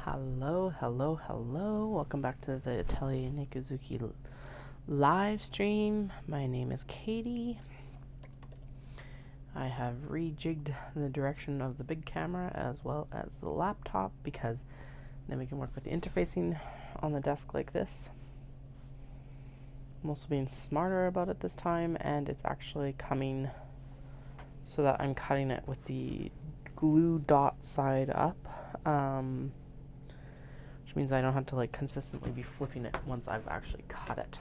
Hello, hello, hello. Welcome back to the Atelier Nikazuki live stream. My name is Katie. I have rejigged the direction of the big camera as well as the laptop because then we can work with the interfacing on the desk like this. I'm also being smarter about it this time, and it's actually coming so that I'm cutting it with the glue dot side up. Which means I don't have to like consistently be flipping it once I've actually cut it.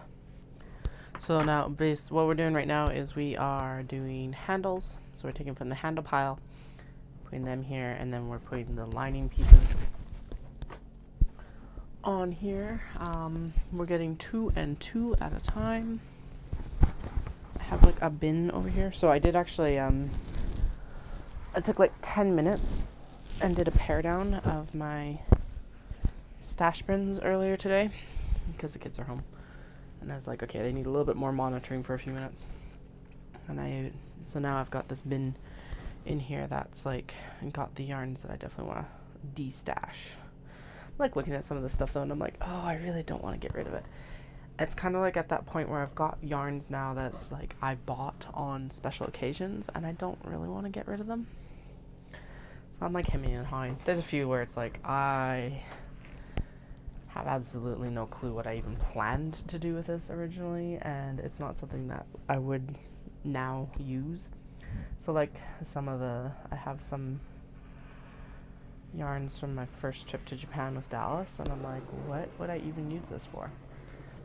So now what we're doing right now is we are doing handles. So we're taking from the handle pile, putting them here, and then we're putting the lining pieces on here. We're getting 2 and 2 at a time. I have like a bin over here. So I did actually, I took like 10 minutes and did a pare down of my stash bins earlier today because the kids are home, and I was like, okay, they need a little bit more monitoring for a few minutes, and so now I've got this bin in here that's like got the yarns that I definitely want to de-stash. I'm like looking at some of the stuff though, and I'm like, oh, I really don't want to get rid of it. It's kind of like at that point where I've got yarns now that's like I bought on special occasions and I don't really want to get rid of them. So I'm like hemming and hawing. There's a few where it's like I have absolutely no clue what I even planned to do with this originally, and it's not something that I would now use. So like I have some yarns from my first trip to Japan with Dallas, and I'm like, what would I even use this for?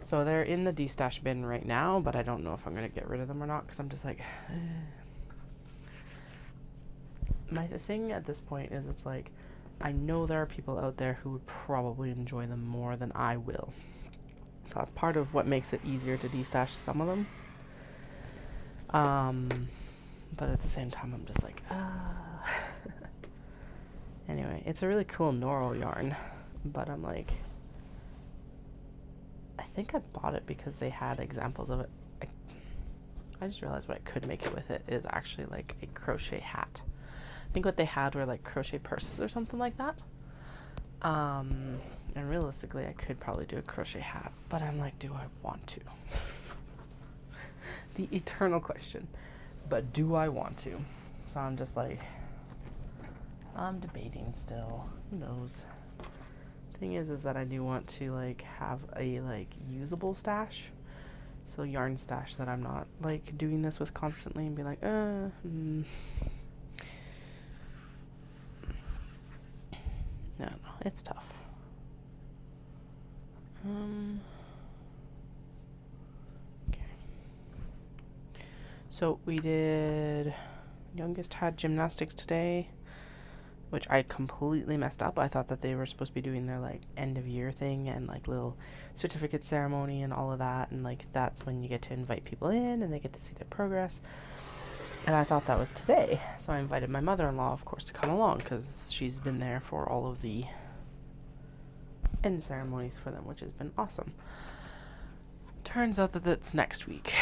So they're in the de-stash bin right now, but I don't know if I'm going to get rid of them or not, because I'm just like, my thing at this point is it's like, I know there are people out there who would probably enjoy them more than I will. So that's part of what makes it easier to de-stash some of them. But at the same time, I'm just like, Anyway, it's a really cool Noro yarn, but I'm like, I think I bought it because they had examples of it. I just realized what I could make it with it is actually like a crochet hat. I think what they had were like crochet purses or something like that. And realistically, I could probably do a crochet hat, but I'm like, do I want to? The eternal question. But do I want to? So I'm just like, I'm debating still. Who knows? Thing is that I do want to like have a like usable stash. So yarn stash that I'm not like doing this with constantly and be like, No, it's tough. Okay. So we did, youngest had gymnastics today, which I completely messed up. I thought that they were supposed to be doing their like end of year thing and like little certificate ceremony and all of that, and like that's when you get to invite people in and they get to see their progress. And I thought that was today, so I invited my mother-in-law, of course, to come along because she's been there for all of the end ceremonies for them, which has been awesome. Turns out that it's next week.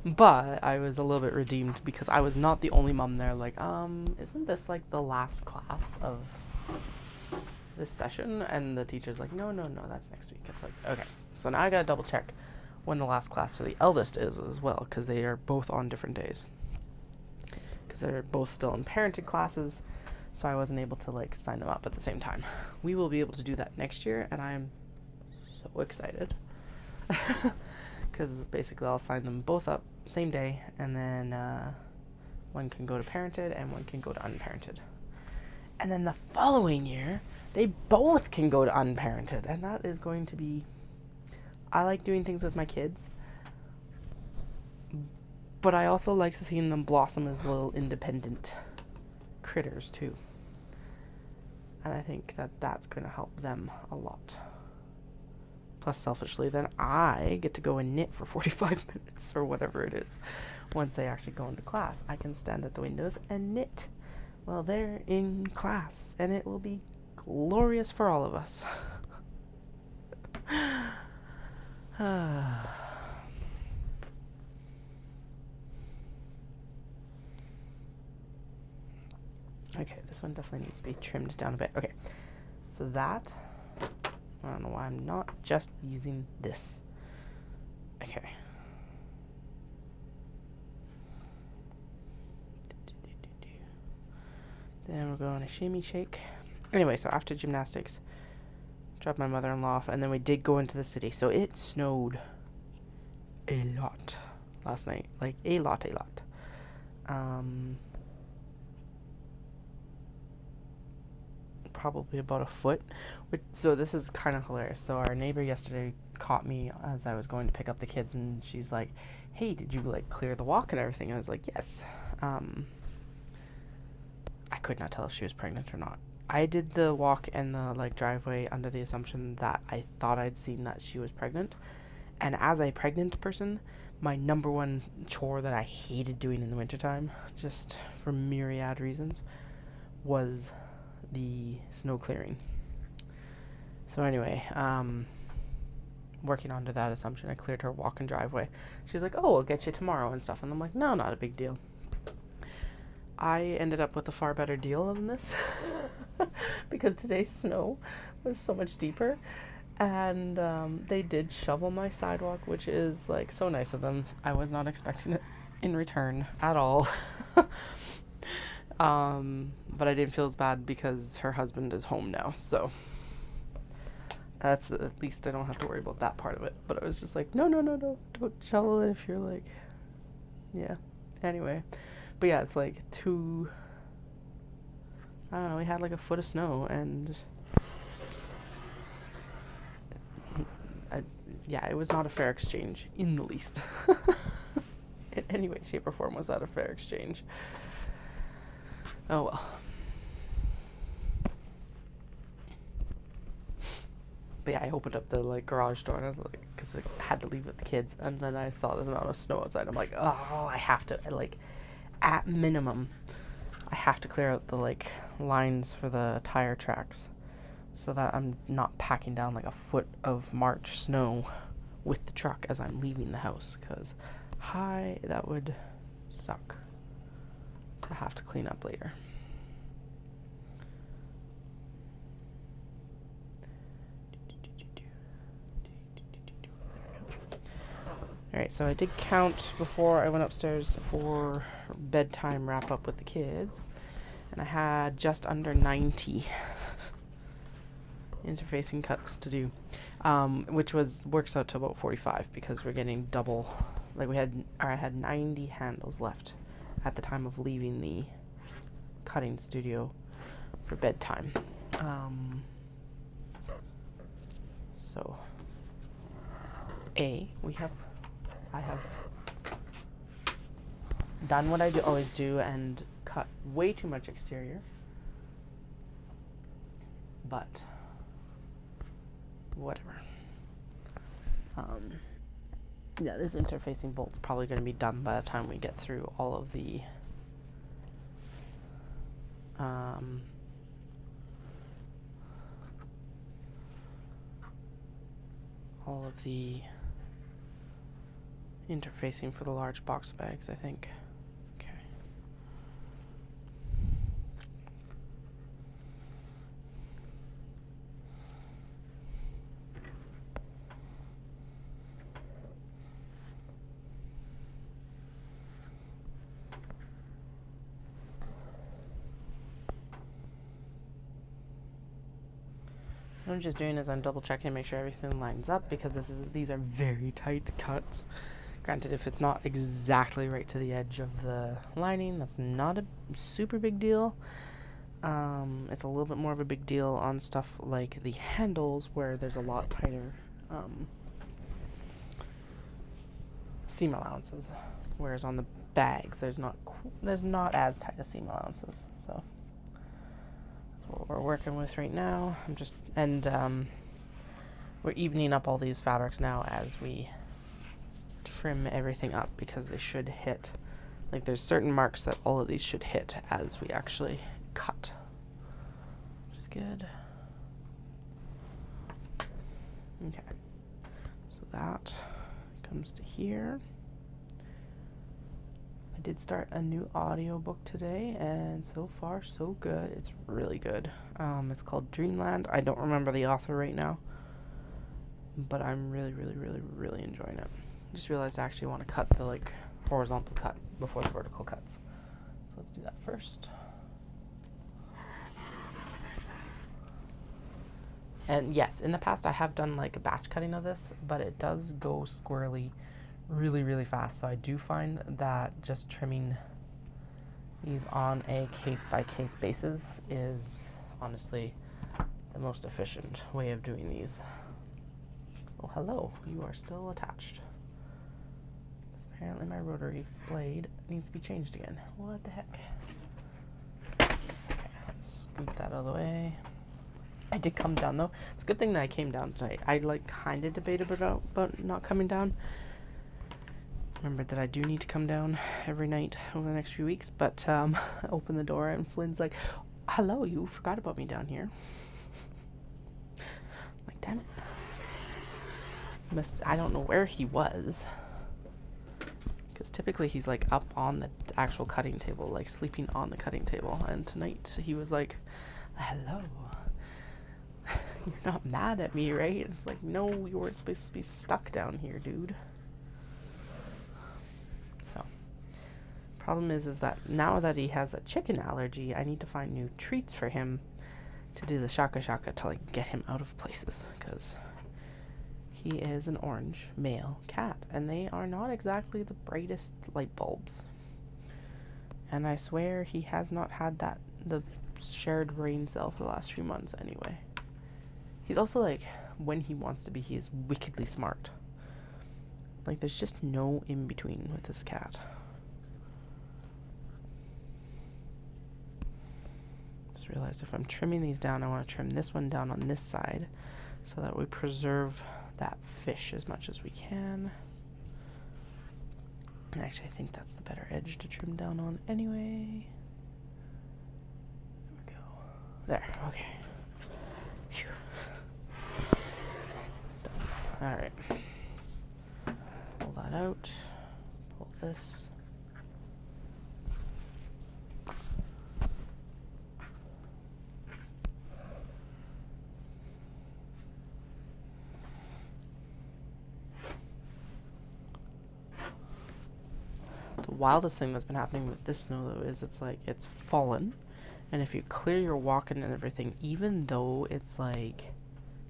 But I was a little bit redeemed because I was not the only mom there. Like, isn't this like the last class of this session? And the teacher's like, no, that's next week. It's like, okay. So now I gotta double check when the last class for the eldest is as well, because they are both on different days. Because they're both still in parenting classes, so I wasn't able to like sign them up at the same time. We will be able to do that next year, and I'm so excited. Because basically I'll sign them both up same day, and then one can go to parented and one can go to unparented. And then the following year, they both can go to unparented, and that is going to be... I like doing things with my kids, but I also like seeing them blossom as little independent critters too. And I think that that's going to help them a lot. Plus, selfishly, then I get to go and knit for 45 minutes or whatever it is. Once they actually go into class, I can stand at the windows and knit while they're in class, and it will be glorious for all of us. Okay, this one definitely needs to be trimmed down a bit. Okay, So that, I don't know why I'm not just using this. Okay. Then we're going to shimmy shake. Anyway, so after gymnastics, dropped my mother-in-law off, and then we did go into the city. So it snowed a lot last night. Like, a lot. Probably about a foot. So this is kind of hilarious. So our neighbor yesterday caught me as I was going to pick up the kids, and she's like, hey, did you, like, clear the walk and everything? And I was like, yes. I could not tell if she was pregnant or not. I did the walk and the, like, driveway under the assumption that I thought I'd seen that she was pregnant. And as a pregnant person, my number one chore that I hated doing in the wintertime, just for myriad reasons, was the snow clearing. So anyway, working under that assumption, I cleared her walk and driveway. She's like, oh, I'll get you tomorrow and stuff. And I'm like, no, not a big deal. I ended up with a far better deal than this because today's snow was so much deeper, and they did shovel my sidewalk, which is, like, so nice of them. I was not expecting it in return at all. But I didn't feel as bad because her husband is home now, so that's, at least I don't have to worry about that part of it. But I was just like, no, don't shovel it if you're, like, yeah. Anyway. But yeah, it's like I don't know, we had like a foot of snow, and yeah, it was not a fair exchange in the least. In any way, shape, or form was that a fair exchange. Oh well. But yeah, I opened up the, like, garage door, and I was like, because I had to leave with the kids, and then I saw this amount of snow outside. I'm like, oh, I have to, like, at minimum, I have to clear out the, like, lines for the tire tracks so that I'm not packing down like a foot of March snow with the truck as I'm leaving the house, because that would suck to have to clean up later. Alright, so I did count before I went upstairs for bedtime wrap up with the kids, and I had just under 90 interfacing cuts to do, which works out to about 45 because we're getting double. Like, I had 90 handles left at the time of leaving the cutting studio for bedtime. So I have done what I always do and cut way too much exterior, but whatever. Yeah, this interfacing bolt's probably going to be done by the time we get through all of the interfacing for the large box bags, I think. Okay. What I'm just doing is I'm double checking to make sure everything lines up, because these are very tight cuts. Granted, if it's not exactly right to the edge of the lining, that's not a super big deal. It's a little bit more of a big deal on stuff like the handles, where there's a lot tighter seam allowances, whereas on the bags there's not as tight as seam allowances. So that's what we're working with right now. We're evening up all these fabrics now as we trim everything up, because they should hit, like, there's certain marks that all of these should hit as we actually cut, which is good. Okay, so that comes to here. I did start a new audiobook today, and so far so good. It's really good. It's called Dreamland. I don't remember the author right now, but I'm really, really, really, really enjoying it. Just realized I actually want to cut the like horizontal cut before the vertical cuts. So let's do that first. And yes, in the past I have done like a batch cutting of this, but it does go squirrely really, really fast. So I do find that just trimming these on a case-by-case basis is honestly the most efficient way of doing these. Oh, hello. You are still attached. Apparently my rotary blade needs to be changed again. What the heck? Okay, let's scoot that out of the way. I did come down though. It's a good thing that I came down tonight. I like kind of debated about not coming down. Remember that I do need to come down every night over the next few weeks, but I opened the door and Flynn's like, hello, you forgot about me down here. I'm like, damn it. I don't know where he was. Because typically he's like up on the actual cutting table, like sleeping on the cutting table. And tonight he was like, hello. You're not mad at me, right? It's like, no, you weren't supposed to be stuck down here, dude. So, problem is that now that he has a chicken allergy, I need to find new treats for him to do the shaka shaka to like get him out of places, because he is an orange male cat, and they are not exactly the brightest light bulbs. And I swear he has not had the shared brain cell for the last few months anyway. He's also like, when he wants to be, he is wickedly smart. Like, there's just no in between with this cat. Just realized if I'm trimming these down, I want to trim this one down on this side so that we preserve that fish as much as we can. And actually, I think that's the better edge to trim down on anyway. There we go. There, okay. Phew. Alright. Pull that out. Pull this. The wildest thing that's been happening with this snow though is it's like it's fallen, and if you clear your walking and everything, even though it's like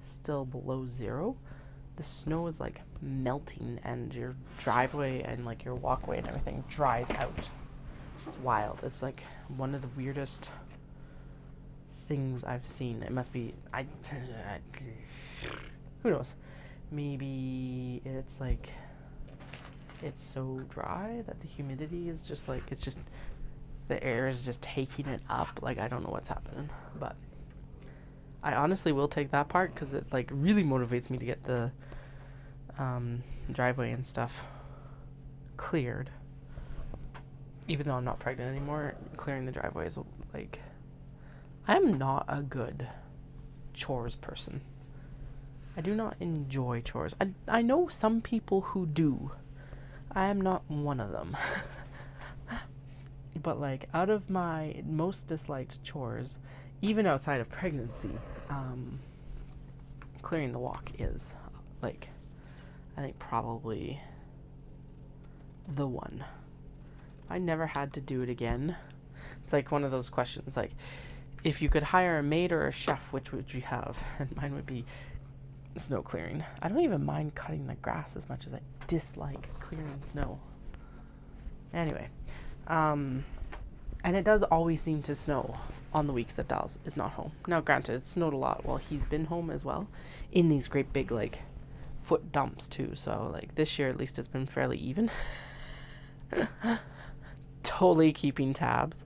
still below zero, the snow is like melting and your driveway and like your walkway and everything dries out. It's wild. It's like one of the weirdest things I've seen. It must be who knows? Maybe it's like it's so dry that the humidity is just like, it's just the air is just taking it up. Like, I don't know what's happening, but I honestly will take that part because it like really motivates me to get the driveway and stuff cleared. Even though I'm not pregnant anymore, clearing the driveway is like, I'm not a good chores person. I do not enjoy chores. I know some people who do. I am not one of them. But like, out of my most disliked chores, even outside of pregnancy, clearing the walk is like, I think probably the one. I never had to do it again. It's like one of those questions, like, if you could hire a maid or a chef, which would you have? And mine would be snow clearing. I don't even mind cutting the grass as much as I dislike clearing snow. Anyway, and it does always seem to snow on the weeks that Dallas is not home. Now, granted, it snowed a lot while he's been home as well, in these great big like foot dumps too. So like this year, at least it's been fairly even. Totally keeping tabs.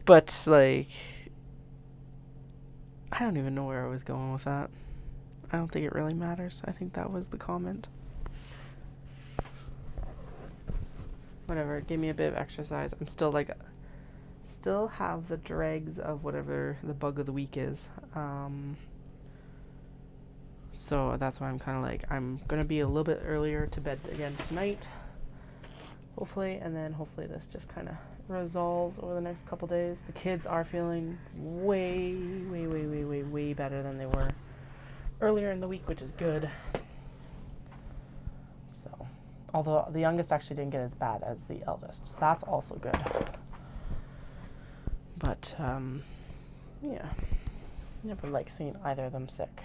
But like, I don't even know where I was going with that. I don't think it really matters. I think that was the comment. Whatever, it gave me a bit of exercise. I'm still like, still have the dregs of whatever the bug of the week is. So that's why I'm kind of like, I'm going to be a little bit earlier to bed again tonight, hopefully, and then hopefully this just kind of resolves over the next couple days. The kids are feeling way better than they were earlier in the week, which is good. So, although the youngest actually didn't get as bad as the eldest, so that's also good. But yeah, never like seeing either of them sick.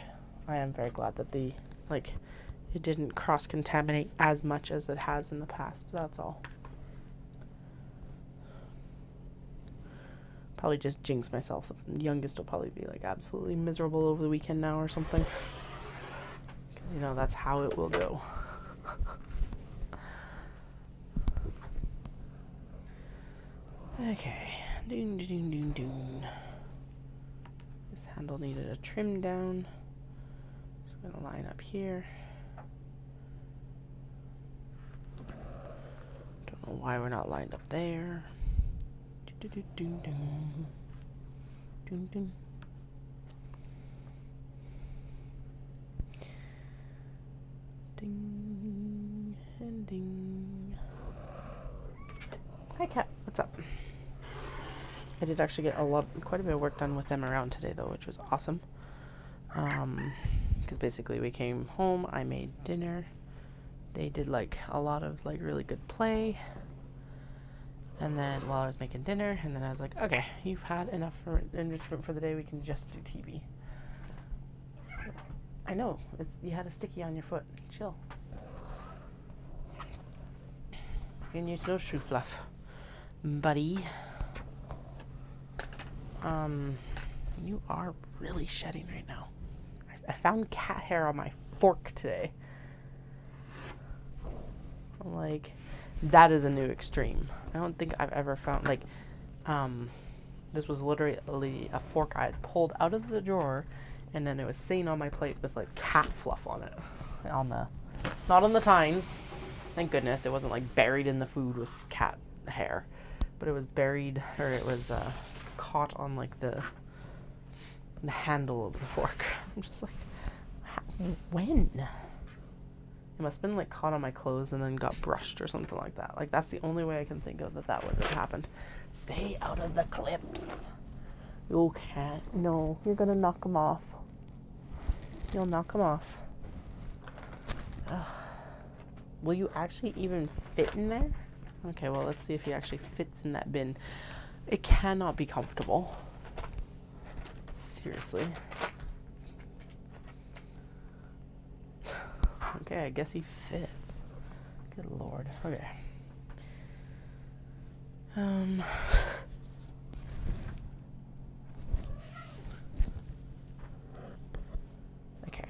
I am very glad that it didn't cross-contaminate as much as it has in the past. That's all. Probably just jinx myself. The youngest will probably be like absolutely miserable over the weekend now or something. 'Cause, you know, that's how it will go. Okay. Doon, doon, doon, doon. This handle needed a trim down. So I'm going to line up here. Don't know why we're not lined up there. Doon, doon, doon. Doon, doon. Ding and ding. Hi, Cat. What's up? I did actually get quite a bit of work done with them around today, though, which was awesome. Because basically we came home, I made dinner. They did like a lot of like really good play. And then while I was making dinner, and then I was like, okay, you've had enough for enrichment for the day. We can just do TV. So, I know you had a sticky on your foot. Chill. You need no shoe fluff, buddy. You are really shedding right now. I found cat hair on my fork today. I'm like, that is a new extreme. I don't think I've ever found, like, this was literally a fork I had pulled out of the drawer, and then it was sitting on my plate with, like, cat fluff on it. Not on the tines. Thank goodness. It wasn't, like, buried in the food with cat hair. But it was buried, or it was, caught on, like, the handle of the fork. I'm just like, when? It must have been like caught on my clothes and then got brushed or something like that. Like, that's the only way I can think of that would have happened. Stay out of the clips. You can't. No, you're gonna knock them off. You'll knock them off. Ugh. Will you actually even fit in there? Okay, well, let's see if he actually fits in that bin. It cannot be comfortable. Seriously. Okay, I guess he fits. Good lord. Okay. Okay.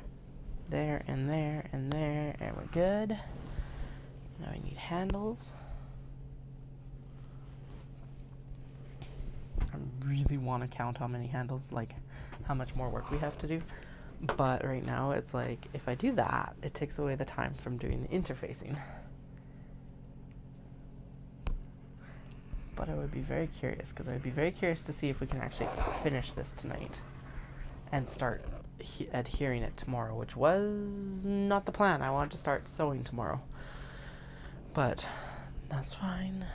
There and there and there, and we're good. Now we need handles. I really want to count how many handles, like how much more work we have to do. But right now it's like, if I do that, it takes away the time from doing the interfacing. But I would be very curious, because I would be very curious to see if we can actually finish this tonight and start adhering it tomorrow, which was not the plan. I wanted to start sewing tomorrow. But that's fine.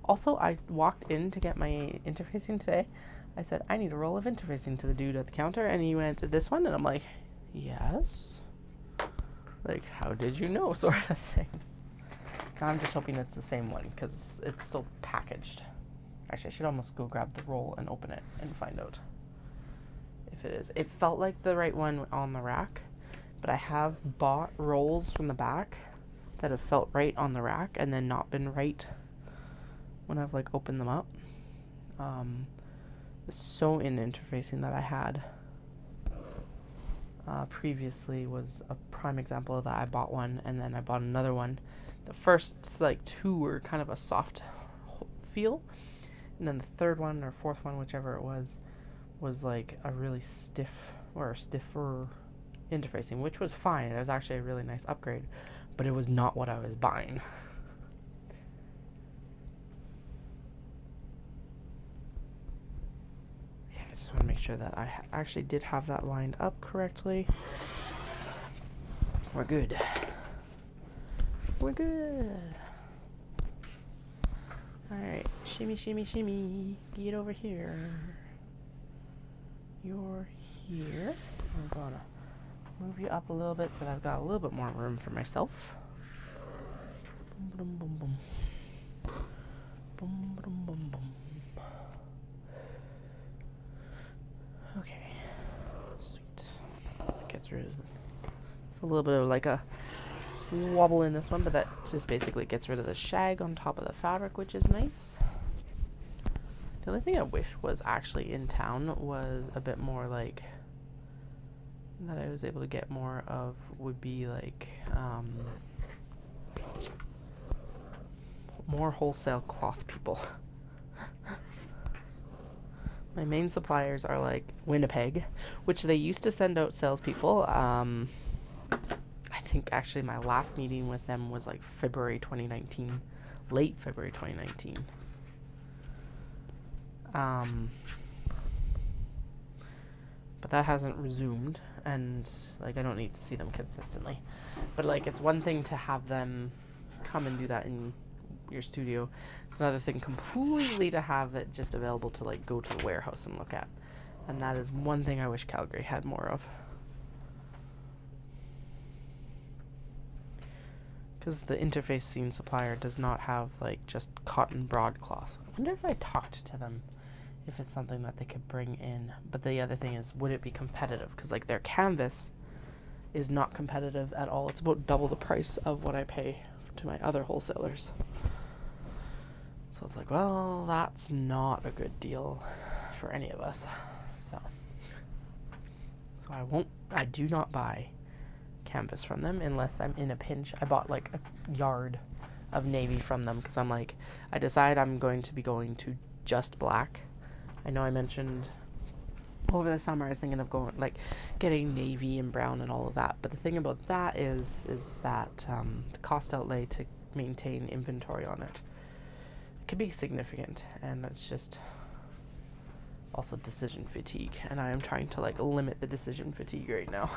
Also, I walked in to get my interfacing today. I said, I need a roll of interfacing to the dude at the counter. And he went, this one? And I'm like, yes. Like, how did you know? Sort of thing. Now I'm just hoping it's the same one, because it's still packaged. Actually, I should almost go grab the roll and open it and find out if it is. It felt like the right one on the rack, but I have bought rolls from the back that have felt right on the rack and then not been right when I've like opened them up. The sew-in interfacing that I had previously was a prime example of that. I bought one and then I bought another one. The first like two were kind of a soft feel, and then the third one or fourth one, whichever it was like a really stiff or stiffer interfacing, which was fine. It was actually a really nice upgrade, but it was not what I was buying. I just want to make sure that I actually did have that lined up correctly. We're good. We're good. Alright, shimmy, shimmy, shimmy. Get over here. You're here. I'm gonna move you up a little bit so that I've got a little bit more room for myself. Boom, boom, boom, boom. Boom, boom, boom, boom. Okay. Sweet. That gets rid of a little bit of like a wobble in this one, but that just basically gets rid of the shag on top of the fabric, which is nice. The only thing I wish was actually in town was a bit more like that I was able to get more of would be like more wholesale cloth people. My main suppliers are like Winnipeg, which they used to send out salespeople. I think actually my last meeting with them was like February 2019, late February 2019. But that hasn't resumed, and like I don't need to see them consistently. But like it's one thing to have them come and do that in your studio. It's another thing completely to have it just available to like go to the warehouse and look at. And that is one thing I wish Calgary had more of. Because the interface scene supplier does not have like just cotton broadcloth. I wonder if I talked to them if it's something that they could bring in. But the other thing is, would it be competitive? Because like their canvas is not competitive at all. It's about double the price of what I pay to my other wholesalers. So it's like, well, that's not a good deal for any of us. So I do not buy canvas from them unless I'm in a pinch. I bought like a yard of navy from them because I'm like, I decide I'm going to be going to just black. I know I mentioned over the summer I was thinking of going like getting navy and brown and all of that, but the thing about that is that the cost outlay to maintain inventory on it can be significant, and it's just also decision fatigue, and I am trying to like limit the decision fatigue right now.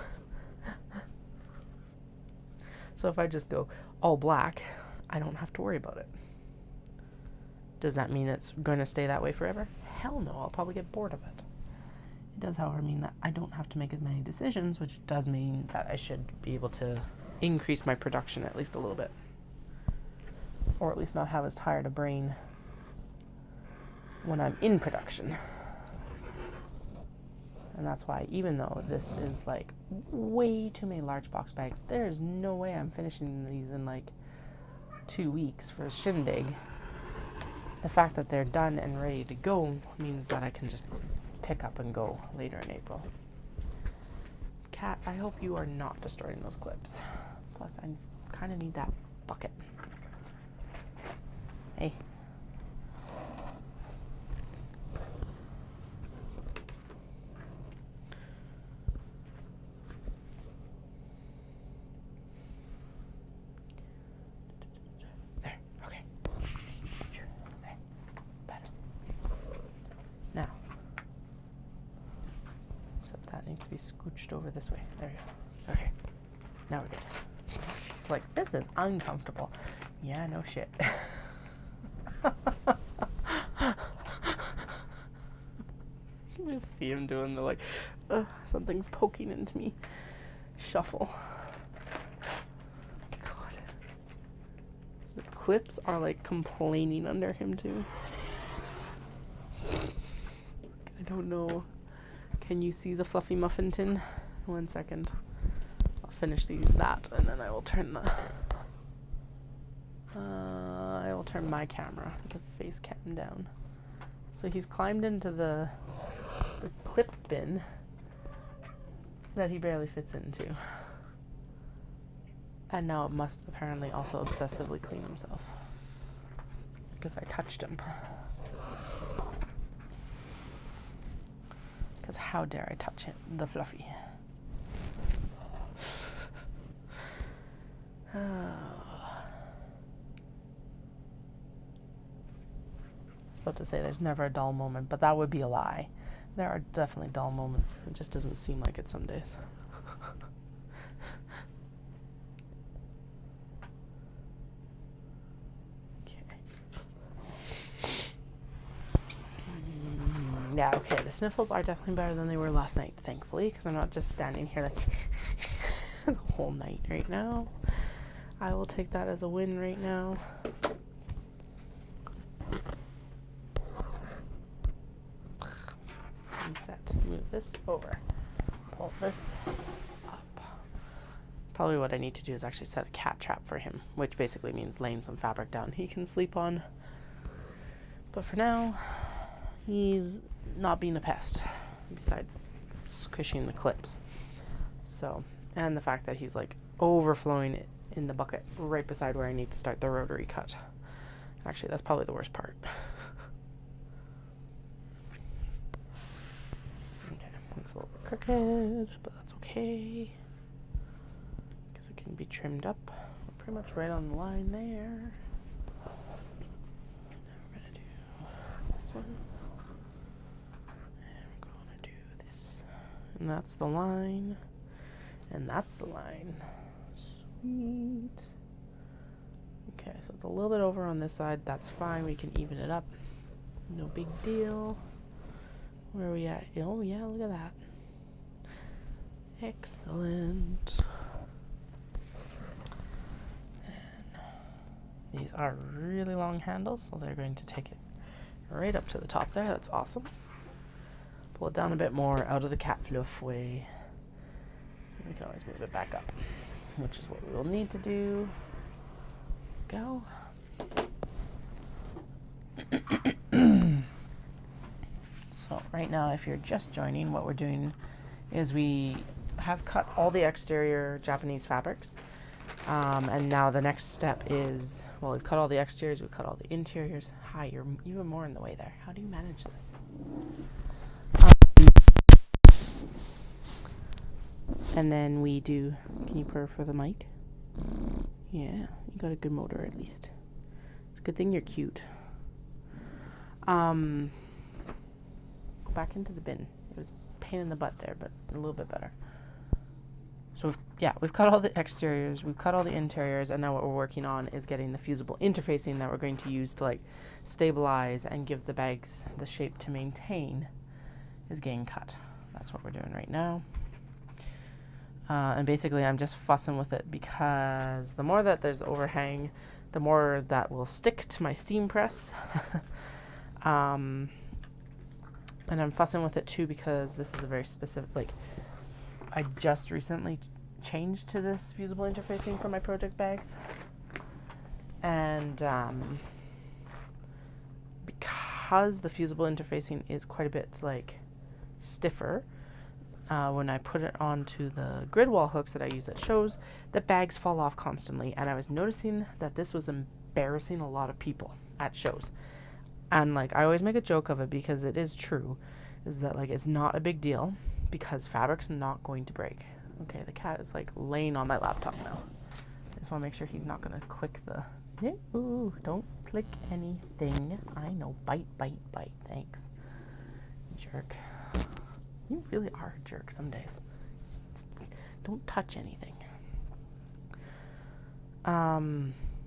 So if I just go all black, I don't have to worry about it. Does that mean it's going to stay that way forever? Hell no, I'll probably get bored of it. It does, however, mean that I don't have to make as many decisions, which does mean that I should be able to increase my production at least a little bit. Or at least not have as tired a brain when I'm in production. And that's why, even though this is like way too many large box bags, there's no way I'm finishing these in like 2 weeks for Shindig. The fact that they're done and ready to go means that I can just pick up and go later in April. Cat, I hope you are not destroying those clips. Plus, I kind of need that bucket. Hey. There, okay. There, better. Now, except that needs to be scooched over this way. There we go. Okay, now we're good. He's like, this is uncomfortable. Yeah, no shit. You just see him doing the like, something's poking into me shuffle. God. The clips are like complaining under him too. I don't know. Can you see the fluffy muffin tin? 1 second. I'll finish that and then I will turn the I will turn my camera, the face cam, down. So he's climbed into the clip bin that he barely fits into. And now it must apparently also obsessively clean himself. Because I touched him. Because how dare I touch him, the fluffy. About to say there's never a dull moment, but that would be a lie. There are definitely dull moments. It just doesn't seem like it some days. Okay. Yeah, okay, the sniffles are definitely better than they were last night, thankfully, because I'm not just standing here like the whole night right now. I will take that as a win right now. Reset. Move this over. Pull this up. Probably what I need to do is actually set a cat trap for him, which basically means laying some fabric down he can sleep on. But for now, he's not being a pest, besides squishing the clips. So, and the fact that he's like overflowing it in the bucket right beside where I need to start the rotary cut. Actually, that's probably the worst part. Okay, it's a little bit crooked, but that's okay, because it can be trimmed up. We're pretty much right on the line there. Now we're going to do this one. And we're going to do this. And that's the line. And that's the line. Sweet. Okay, so it's a little bit over on this side. That's fine. We can even it up. No big deal. Where are we at? Oh, yeah, look at that. Excellent. And these are really long handles, so they're going to take it right up to the top there. That's awesome. Pull it down a bit more out of the cat fluff way. We can always move it back up, which is what we will need to do. Go. So right now, if you're just joining, what we're doing is we have cut all the exterior Japanese fabrics. And now the next step is, well, we've cut all the exteriors, we've cut all the interiors. Hi, you're even more in the way there. How do you manage this? And then we do, can you purr for the mic? Yeah, you got a good motor at least. It's a good thing you're cute. Go back into the bin. It was a pain in the butt there, but a little bit better. So we've cut all the exteriors, we've cut all the interiors, and now what we're working on is getting the fusible interfacing that we're going to use to like stabilize and give the bags the shape to maintain is getting cut. That's what we're doing right now. And basically I'm just fussing with it because the more that there's overhang, the more that will stick to my steam press. And I'm fussing with it too because this is a very specific, like, I just recently changed to this fusible interfacing for my project bags. And because the fusible interfacing is quite a bit like stiffer, when I put it onto the grid wall hooks that I use at shows, the bags fall off constantly. And I was noticing that this was embarrassing a lot of people at shows. And like, I always make a joke of it because it is true, is that like, it's not a big deal because fabric's not going to break. Okay, the cat is like laying on my laptop now. I just want to make sure he's not going to click the, ooh, don't click anything. I know, bite, bite, bite, thanks. Jerk. You really are a jerk some days. Don't touch anything.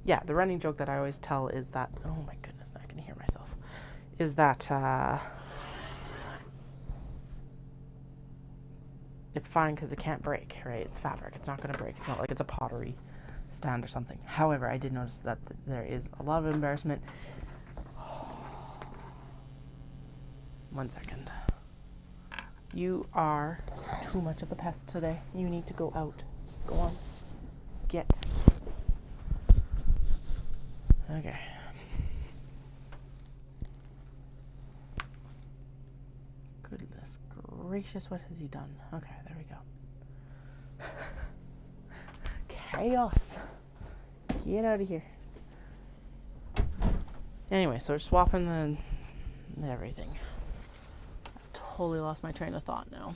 Yeah, the running joke that I always tell is that, oh my goodness, now I can hear myself, is that it's fine because it can't break, right? It's fabric. It's not going to break. It's not like it's a pottery stand or something. However, I did notice that there is a lot of embarrassment. 1 second. You are too much of a pest today. You need to go out. Go on. Get. Okay. Goodness gracious, what has he done? Okay, there we go. Chaos. Get out of here. Anyway, so we're swapping the everything. I totally lost my train of thought now.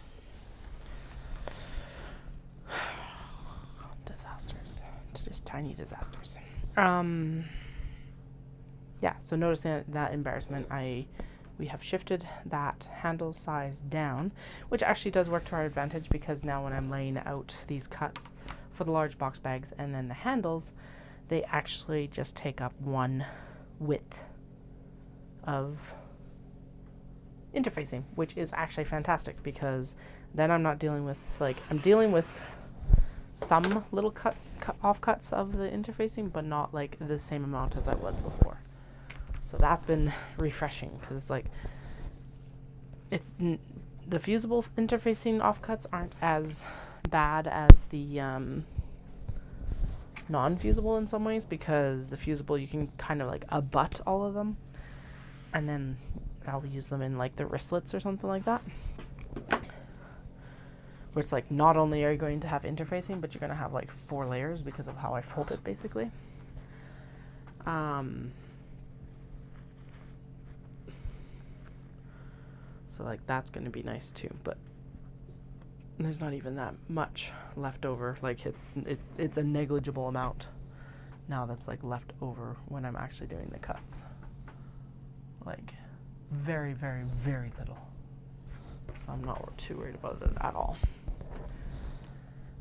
Disasters. Just tiny disasters. Yeah, so noticing that embarrassment, we have shifted that handle size down, which actually does work to our advantage because now when I'm laying out these cuts for the large box bags and then the handles, they actually just take up one width of interfacing, which is actually fantastic because then I'm not dealing with, like, I'm dealing with some little offcuts of the interfacing, but not like the same amount as I was before. So that's been refreshing because, like, the fusible interfacing offcuts aren't as bad as the non-fusible in some ways, because the fusible you can kind of like abut all of them, and then I'll use them in like the wristlets or something like that, where it's like not only are you going to have interfacing, but you're going to have like 4 layers because of how I fold it basically. So like that's going to be nice too, but there's not even that much left over. Like it's a negligible amount now that's like left over when I'm actually doing the cuts. Like very, very, very little. So I'm not too worried about it at all.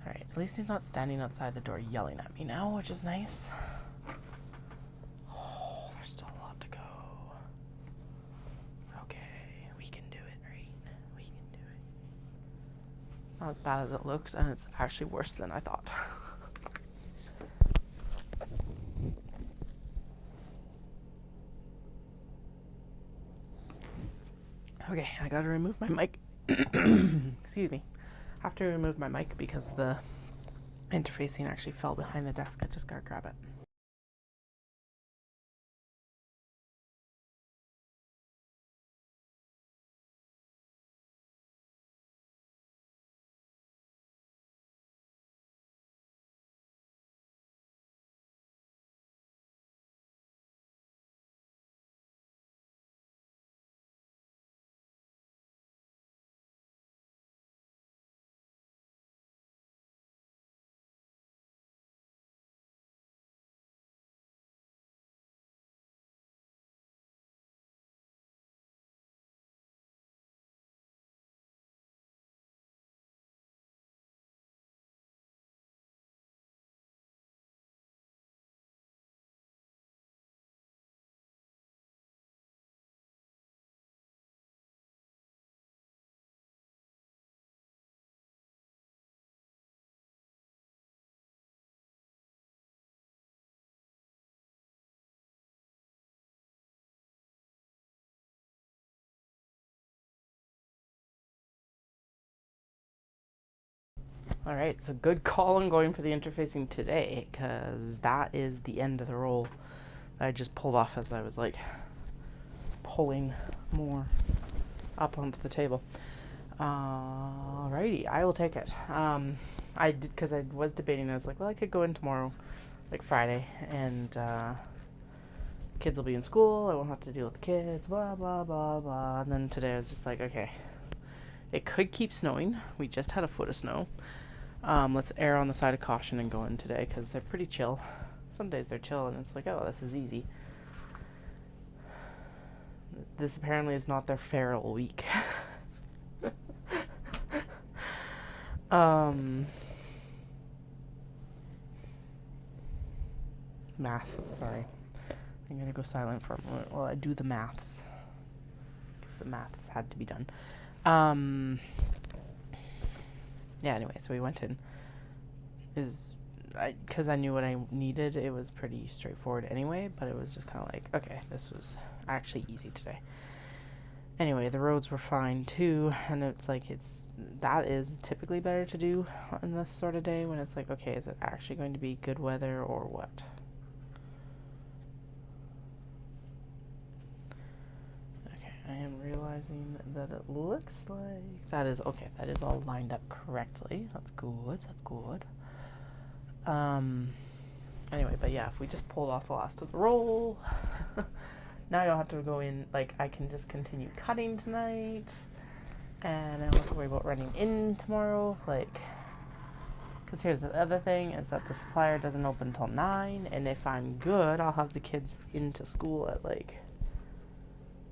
Alright, at least he's not standing outside the door yelling at me now, which is nice. Oh, there's still a lot to go. Okay, we can do it, right? We can do it. It's not as bad as it looks, and it's actually worse than I thought. Okay, I gotta remove my mic. Excuse me. I have to remove my mic because the interfacing actually fell behind the desk. I just gotta grab it. Alright, so good call on going for the interfacing today, because that is the end of the roll that I just pulled off as I was like pulling more up onto the table. Alrighty, I will take it. I did, because I was debating, I was like, well, I could go in tomorrow, like Friday, and kids will be in school, I won't have to deal with the kids, blah, blah, blah, blah. And then today I was just like, okay, it could keep snowing. We just had a foot of snow. Let's err on the side of caution and go in today, because they're pretty chill. Some days they're chill and it's like, oh, this is easy. This apparently is not their feral week. Math, sorry. I'm gonna go silent for a moment while I do the maths, because the maths had to be done. Yeah, anyway, so we went in. Because I knew what I needed, it was pretty straightforward anyway, but it was just kind of like, okay, this was actually easy today. Anyway, the roads were fine too, and it's like, that is typically better to do on this sort of day, when it's like, okay, is it actually going to be good weather or what? I am realizing that it looks like that is okay. That is all lined up correctly. That's good. That's good. Anyway, but yeah, if we just pulled off the last of the roll, now I don't have to go in. Like, I can just continue cutting tonight, and I don't have to worry about running in tomorrow. Like, because here's the other thing, is that the supplier doesn't open until 9, and if I'm good, I'll have the kids into school at like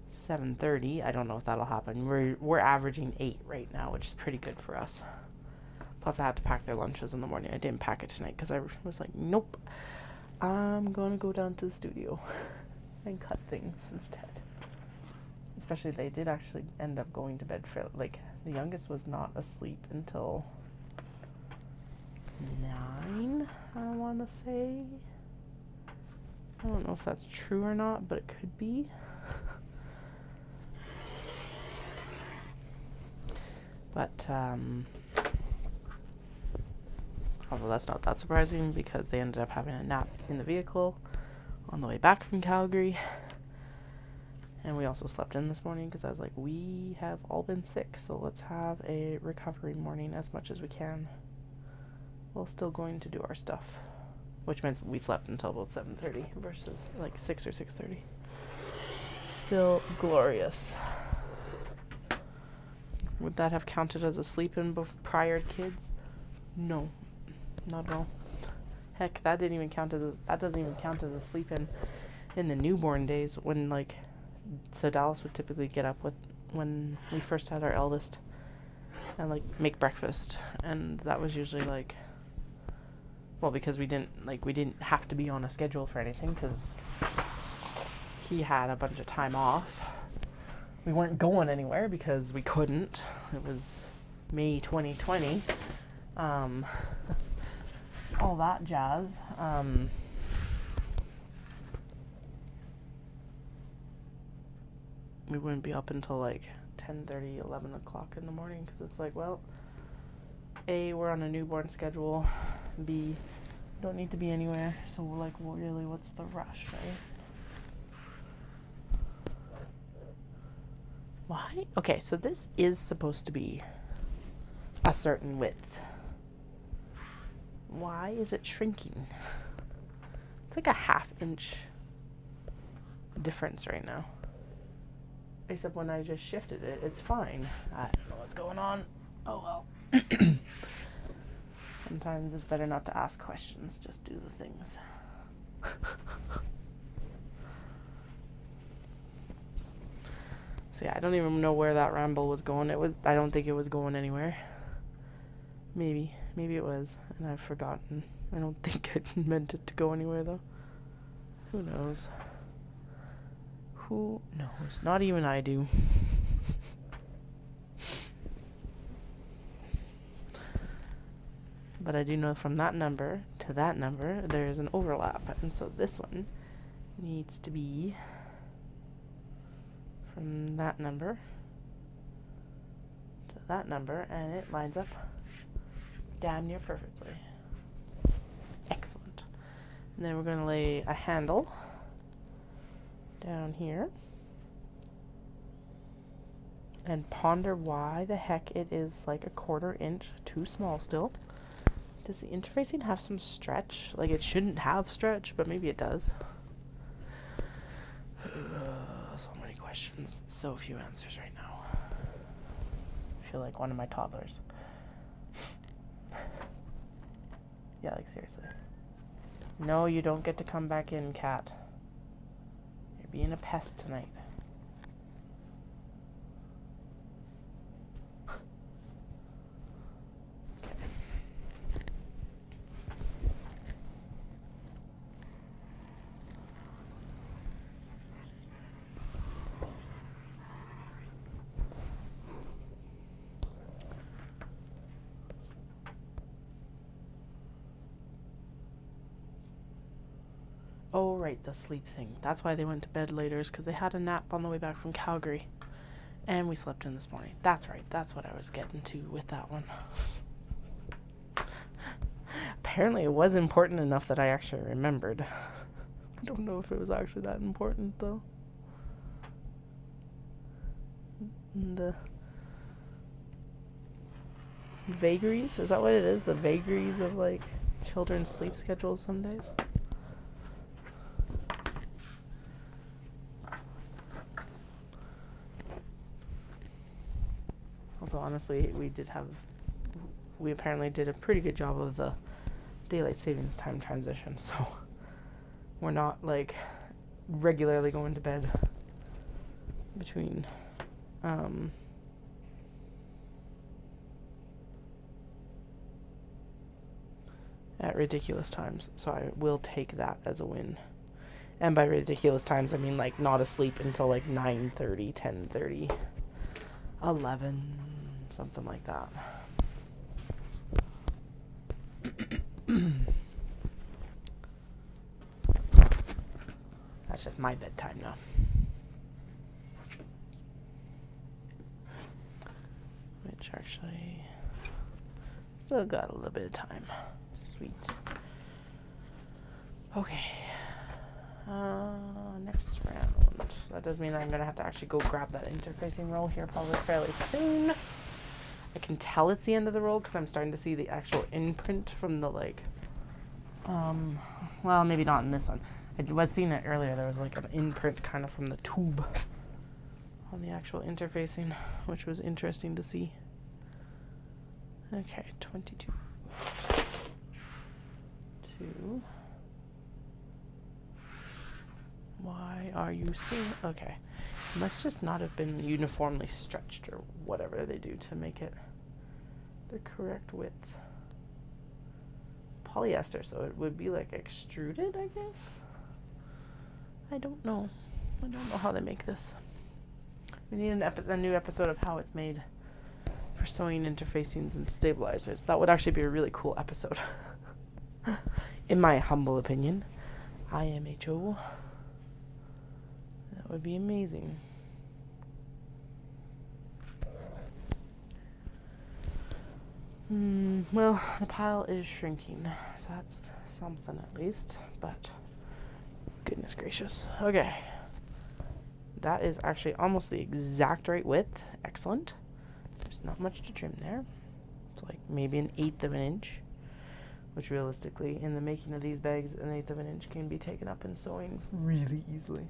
7:30. I don't know if that'll happen. We're averaging 8 right now, which is pretty good for us. Plus I had to pack their lunches in the morning. I didn't pack it tonight because I was like, nope, I'm gonna go down to the studio and cut things instead especially they did actually end up going to bed for, like, the youngest was not asleep until 9, I want to say. I don't know if that's true or not, but it could be. But, although that's not that surprising because they ended up having a nap in the vehicle on the way back from Calgary. And we also slept in this morning because I was like, we have all been sick, so let's have a recovery morning as much as we can while still going to do our stuff. Which means we slept until about 7:30 versus like 6 or 6:30. Still glorious. Would that have counted as a sleep-in prior to kids? No, not at all. Heck, that doesn't even count as a sleep-in in the newborn days when, like, so Dallas would typically get up when we first had our eldest and, like, make breakfast, and that was usually like, well, because we didn't have to be on a schedule for anything because he had a bunch of time off. We weren't going anywhere because we couldn't. It was May 2020. All that jazz. We wouldn't be up until like 10:30, 11 o'clock in the morning because it's like, well, A, we're on a newborn schedule. B, don't need to be anywhere. So we're like, well, really, what's the rush, right? Why? Okay, so this is supposed to be a certain width. Why is it shrinking? It's like a 1/2 inch difference right now. Except when I just shifted it, it's fine. I don't know what's going on. Oh well. Sometimes it's better not to ask questions, just do the things. So yeah, I don't even know where that ramble was going. I don't think it was going anywhere. Maybe it was, and I've forgotten. I don't think I meant it to go anywhere though. Who knows? Who knows? Not even I do. But I do know from that number to that number, there is an overlap. And so this one needs to be from that number to that number, and it lines up damn near perfectly. Excellent. And then we're going to lay a handle down here and ponder why the heck it is like a 1/4 inch too small still. Does the interfacing have some stretch? Like, it shouldn't have stretch, but maybe it does. So many questions, so few answers right now. I feel like one of my toddlers. Yeah, like seriously. No, you don't get to come back in, cat. You're being a pest tonight. Oh, right, the sleep thing. That's why they went to bed later, is because they had a nap on the way back from Calgary. And we slept in this morning. That's right, that's what I was getting to with that one. Apparently it was important enough that I actually remembered. I don't know if it was actually that important, though. The vagaries? Is that what it is? The vagaries of, like, children's sleep schedules some days? Although honestly, we apparently did a pretty good job of the daylight savings time transition, so we're not like regularly going to bed between at ridiculous times. So I will take that as a win. And by ridiculous times, I mean like not asleep until like 9:30, 10:30, 11, something like that. That's just my bedtime now. Which actually still got a little bit of time. Sweet. Okay. Next round. That does mean I'm gonna have to actually go grab that interfacing roll here probably fairly soon. I can tell it's the end of the roll because I'm starting to see the actual imprint from the like, well, maybe not in this one. I was seeing it earlier. There was like an imprint kind of from the tube on the actual interfacing, which was interesting to see. Okay, 22. 2. Why are you still... Okay. It must just not have been uniformly stretched or whatever they do to make it the correct width. It's polyester, so it would be like extruded, I guess? I don't know. I don't know how they make this. We need a new episode of how it's made for sewing interfacings and stabilizers. That would actually be a really cool episode. In my humble opinion. IMHO. That would be amazing. Well, the pile is shrinking, so that's something at least, but goodness gracious. Okay. That is actually almost the exact right width. Excellent. There's not much to trim there. It's like maybe 1/8 of an inch, which realistically, in the making of these bags, 1/8 of an inch can be taken up in sewing really easily.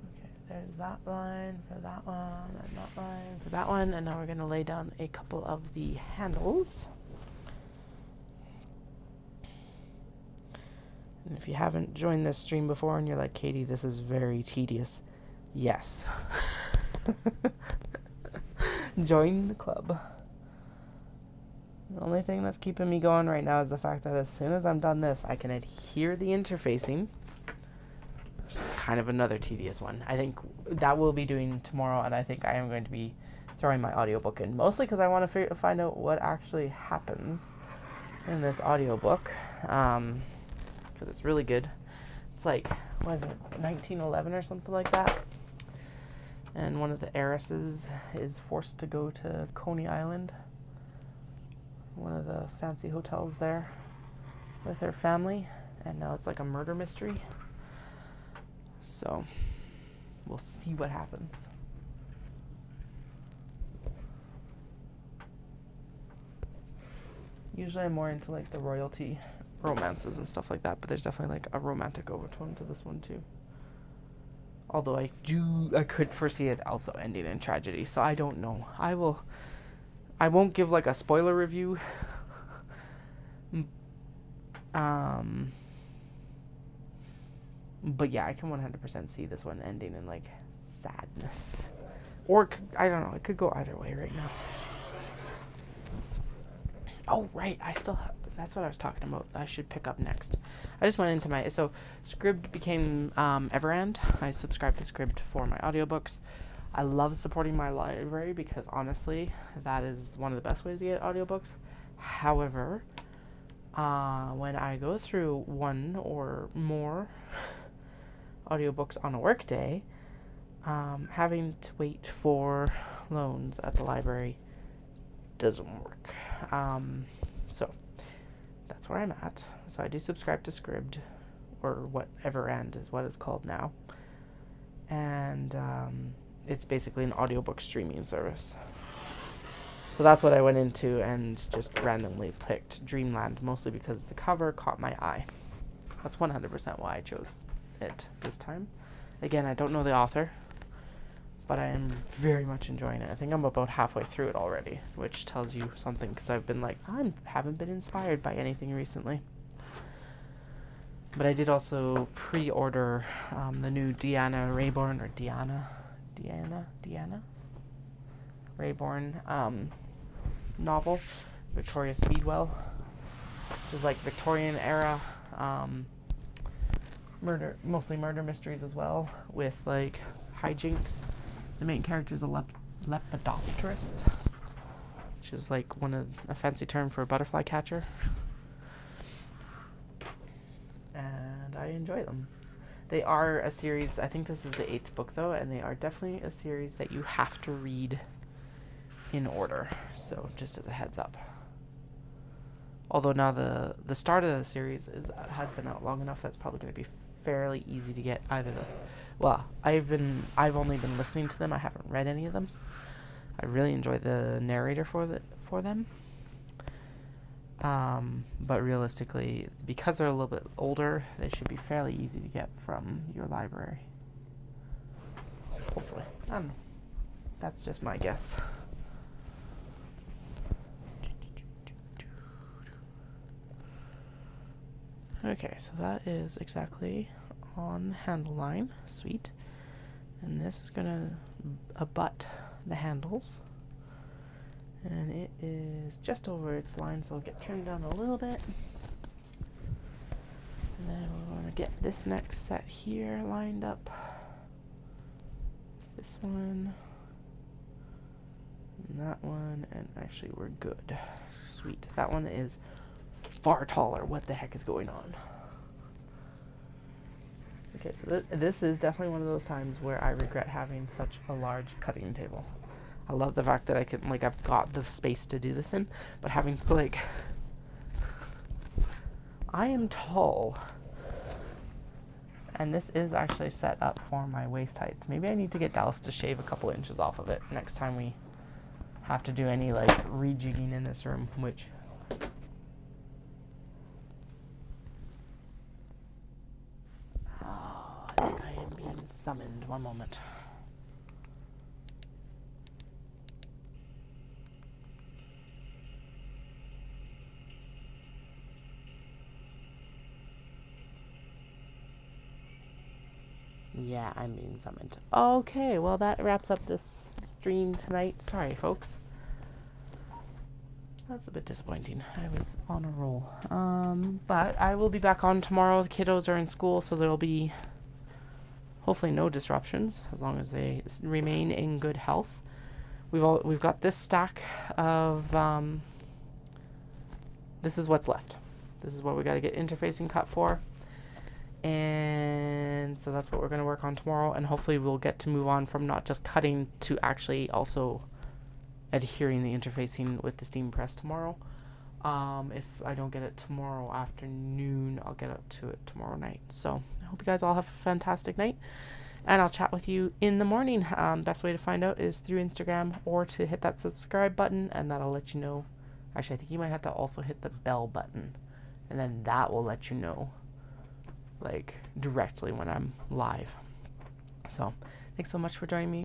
Okay, there's that line for that one, and that line for that one, and now we're going to lay down a couple of the handles. And if you haven't joined this stream before and you're like, Katie, this is very tedious, yes. Join the club. The only thing that's keeping me going right now is the fact that as soon as I'm done this, I can adhere the interfacing, which is kind of another tedious one. I think that we'll be doing tomorrow, and I think I am going to be throwing my audiobook in, mostly because I want to find out what actually happens in this audiobook, because it's really good. It's like, what is it, 1911 or something like that? And one of the heiresses is forced to go to Coney Island, one of the fancy hotels there, with her family, and now it's like a murder mystery. So we'll see what happens. Usually I'm more into like the royalty romances and stuff like that, but there's definitely like a romantic overtone to this one too. Although I could foresee it also ending in tragedy, so I don't know. I won't give like a spoiler review. But yeah, I can 100% see this one ending in like sadness. Or I don't know, it could go either way right now. Oh, right, that's what I was talking about. I should pick up next. I just went into so Scribd became Everand. I subscribed to Scribd for my audiobooks. I love supporting my library because honestly, that is one of the best ways to get audiobooks. However, when I go through one or more audiobooks on a work day, having to wait for loans at the library doesn't work. So that's where I'm at. So I do subscribe to Scribd, or whatever end is what it's called now. And it's basically an audiobook streaming service. So that's what I went into and just randomly picked Dreamland, mostly because the cover caught my eye. That's 100% why I chose it this time. Again, I don't know the author, but I am very much enjoying it. I think I'm about halfway through it already, which tells you something, because I've been like, I haven't been inspired by anything recently. But I did also pre-order the new Diana Rayborn novel, Victoria Speedwell. which is like Victorian era, mostly murder mysteries as well, with like hijinks. The main character is a lepidopterist, which is like a fancy term for a butterfly catcher. And I enjoy them. They are a series, I think this is the 8th book though, and they are definitely a series that you have to read in order. So just as a heads up. Although now the start of the series has been out long enough that's probably going to be fairly easy to get either I've only been listening to them. I haven't read any of them. I really enjoy the narrator for them. But realistically, because they're a little bit older, they should be fairly easy to get from your library. Hopefully. I don't know. That's just my guess. Okay, so that is exactly on the handle line. Sweet. And this is going to abut the handles. And it is just over its line, so it'll get trimmed down a little bit. And then we're going to get this next set here lined up. This one. And that one. And actually we're good. Sweet. That one is far taller. What the heck is going on? Okay, so this is definitely one of those times where I regret having such a large cutting table. I love the fact that I can, like, I've got the space to do this in, but having to, like, I am tall, and this is actually set up for my waist height. Maybe I need to get Dallas to shave a couple inches off of it next time we have to do any, like, rejigging in this room, which I think I am being summoned. One moment. Yeah, I'm being summoned. Okay, well that wraps up this stream tonight. Sorry, folks. That's a bit disappointing. I was on a roll. But I will be back on tomorrow. The kiddos are in school, so there'll be hopefully no disruptions as long as they remain in good health. We've got this stack of this is what's left. This is what we got to get interfacing cut for. And so that's what we're going to work on tomorrow, and hopefully we'll get to move on from not just cutting to actually also adhering the interfacing with the steam press tomorrow. If I don't get it tomorrow afternoon, I'll get up to it tomorrow night. So I hope you guys all have a fantastic night, and I'll chat with you in the morning. Best way to find out is through Instagram or to hit that subscribe button, and that'll let you know. Actually, I think you might have to also hit the bell button, and then that will let you know, like, directly when I'm live. So thanks so much for joining me.